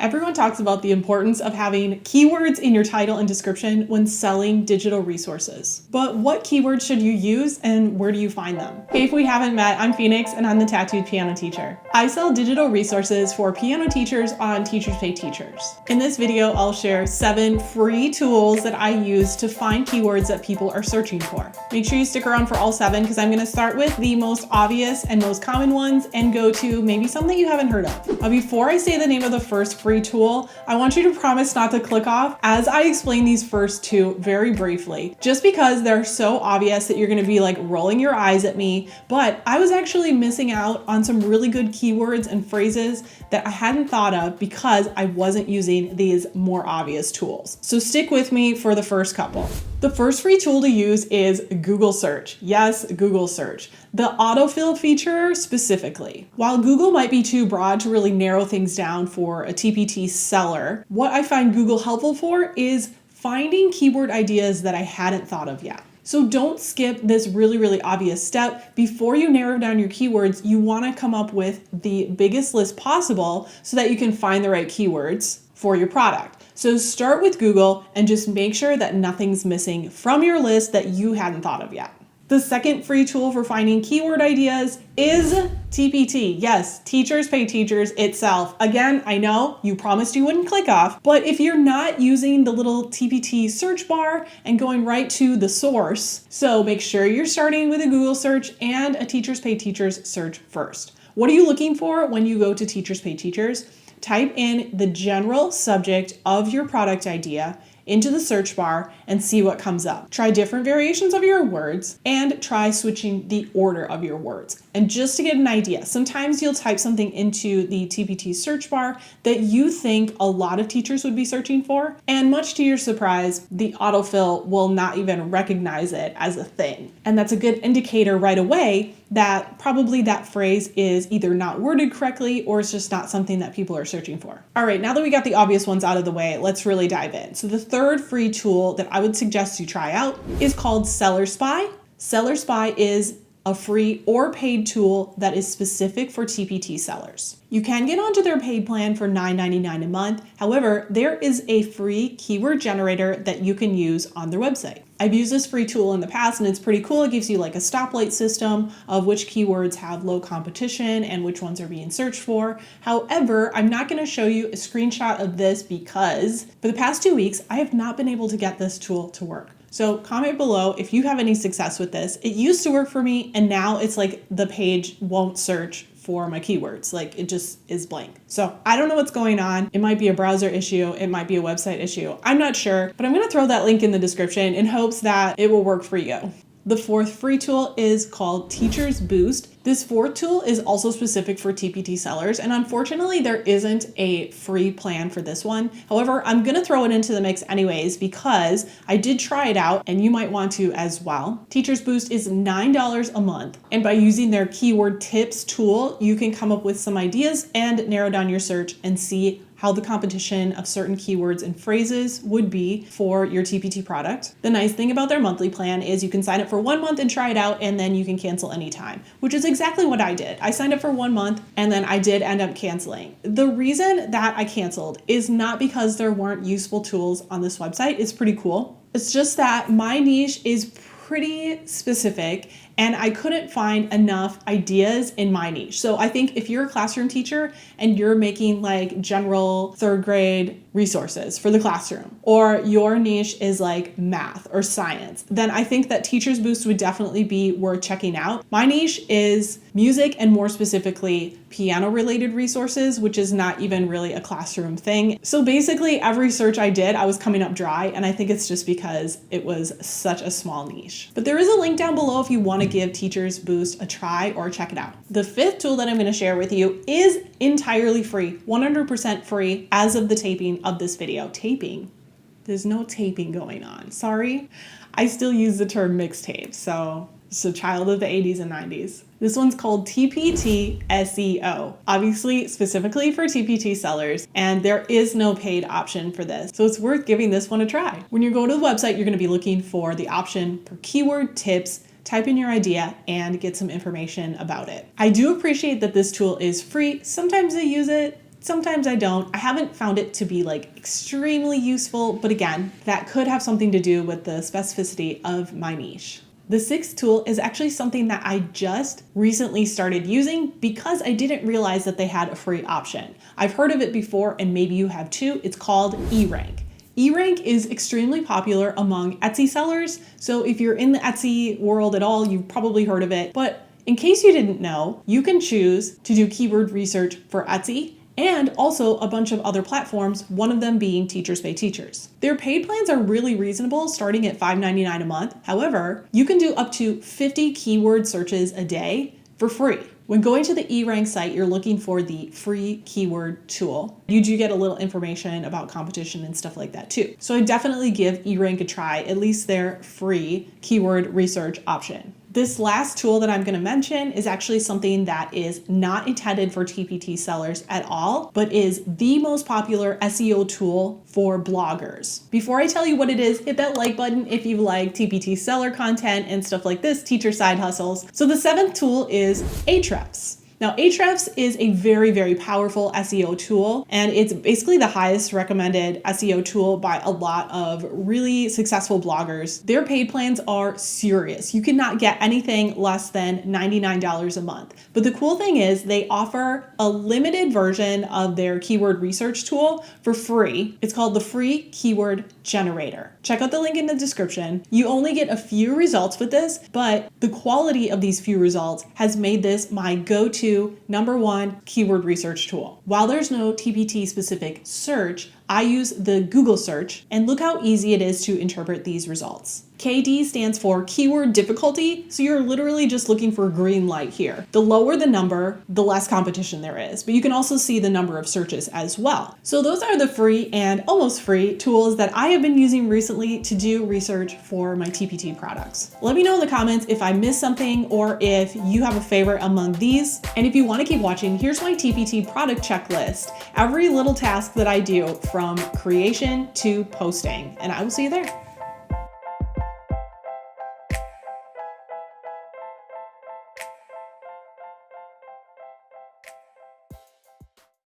Everyone talks about the importance of having keywords in your title and description when selling digital resources. But what keywords should you use and where do you find them? Hey, if we haven't met, I'm Phoenix and I'm the Tattooed Piano Teacher. I sell digital resources for piano teachers on Teachers Pay Teachers. In this video, I'll share 7 free tools that I use to find keywords that people are searching for. Make sure you stick around for all 7 because I'm going to start with the most obvious and most common ones and go to maybe some that you haven't heard of. Before I say the name of the first free tool, I want you to promise not to click off as I explain these first 2 very briefly, just because they're so obvious that you're going to be like rolling your eyes at me, but I was actually missing out on some really good keywords and phrases that I hadn't thought of because I wasn't using these more obvious tools. So stick with me for the first couple. The first free tool to use is Google search. Yes, Google search. The autofill feature specifically. While Google might be too broad to really narrow things down for a TPT seller, what I find Google helpful for is finding keyword ideas that I hadn't thought of yet. So don't skip this really obvious step. Before you narrow down your keywords, you want to come up with the biggest list possible so that you can find the right keywords for your product. So start with Google and just make sure that nothing's missing from your list that you hadn't thought of yet. The second free tool for finding keyword ideas is TPT. Yes, Teachers Pay Teachers itself. Again, I know you promised you wouldn't click off, but if you're not using the little TPT search bar and going right to the source, so make sure you're starting with a Google search and a Teachers Pay Teachers search first. What are you looking for when you go to Teachers Pay Teachers? Type in the general subject of your product idea into the search bar and see what comes up. Try different variations of your words and try switching the order of your words. And just to get an idea, sometimes you'll type something into the TPT search bar that you think a lot of teachers would be searching for, and much to your surprise, the autofill will not even recognize it as a thing. And that's a good indicator right away that probably that phrase is either not worded correctly or it's just not something that people are searching for. All right, now that we got the obvious ones out of the way, let's really dive in. So the third free tool that I would suggest you try out is called Seller Spy. Seller Spy is a free or paid tool that is specific for TPT sellers. You can get onto their paid plan for $9.99 a month. However, there is a free keyword generator that you can use on their website. I've used this free tool in the past and it's pretty cool. It gives you like a stoplight system of which keywords have low competition and which ones are being searched for. However, I'm not going to show you a screenshot of this because for the past 2 weeks, I have not been able to get this tool to work. So comment below if you have any success with this. It used to work for me and now it's like the page won't search for my keywords. Like it just is blank. So I don't know what's going on. It might be a browser issue. It might be a website issue. I'm not sure, but I'm going to throw that link in the description in hopes that it will work for you. The fourth free tool is called Teachers Boost. This fourth tool is also specific for TPT sellers, and unfortunately there isn't a free plan for this one. However, I'm gonna throw it into the mix anyways because I did try it out and you might want to as well. Teachers Boost is $9 a month, and by using their keyword tips tool, you can come up with some ideas and narrow down your search and see how the competition of certain keywords and phrases would be for your TPT product. The nice thing about their monthly plan is you can sign up for 1 month and try it out and then you can cancel anytime, which is exactly what I did. I signed up for 1 month and then I did end up canceling. The reason that I canceled is not because there weren't useful tools on this website. It's pretty cool. It's just that my niche is pretty specific and I couldn't find enough ideas in my niche. So I think if you're a classroom teacher and you're making like general 3rd grade resources for the classroom, or your niche is like math or science, then I think that Teachers Boost would definitely be worth checking out. My niche is music and more specifically piano related resources, which is not even really a classroom thing. So basically every search I did, I was coming up dry, and I think it's just because it was such a small niche. But there is a link down below if you want to give Teachers Boost a try or check it out. The 5th tool that I'm going to share with you is entirely free, 100% free as of the taping of this video. Taping? There's no taping going on. Sorry. I still use the term mixtape, so it's a child of the 80s and 90s. This one's called TPT SEO, obviously specifically for TPT sellers, and there is no paid option for this. So it's worth giving this one a try. When you go to the website, you're going to be looking for the option for keyword tips, type in your idea, and get some information about it. I do appreciate that this tool is free. Sometimes I use it, Sometimes I don't. I haven't found it to be like extremely useful, but again, that could have something to do with the specificity of my niche. The sixth tool is actually something that I just recently started using because I didn't realize that they had a free option. I've heard of it before and maybe you have too. It's called eRank. eRank is extremely popular among Etsy sellers. So if you're in the Etsy world at all, you've probably heard of it. But in case you didn't know, you can choose to do keyword research for Etsy and also a bunch of other platforms, one of them being Teachers Pay Teachers. Their paid plans are really reasonable, starting at $5.99 a month. However, you can do up to 50 keyword searches a day for free. When going to the eRank site, you're looking for the free keyword tool. You do get a little information about competition and stuff like that too. So I definitely give eRank a try, at least their free keyword research option. This last tool that I'm going to mention is actually something that is not intended for TPT sellers at all, but is the most popular SEO tool for bloggers. Before I tell you what it is, hit that like button if you like TPT seller content and stuff like this, teacher side hustles. So the seventh tool is Ahrefs. Now, Ahrefs is a very, very powerful SEO tool, and it's basically the highest recommended SEO tool by a lot of really successful bloggers. Their paid plans are serious. You cannot get anything less than $99 a month. But the cool thing is they offer a limited version of their keyword research tool for free. It's called the Free Keyword Generator. Check out the link in the description. You only get a few results with this, but the quality of these few results has made this my go-to #1 keyword research tool. While there's no TPT specific search, I use the Google search, and look how easy it is to interpret these results. KD stands for keyword difficulty, so you're literally just looking for a green light here. The lower the number, the less competition there is, but you can also see the number of searches as well. So those are the free and almost free tools that I have been using recently to do research for my TPT products. Let me know in the comments if I missed something or if you have a favorite among these. And if you want to keep watching, here's my TPT product checklist. Every little task that I do from creation to posting, and I will see you there.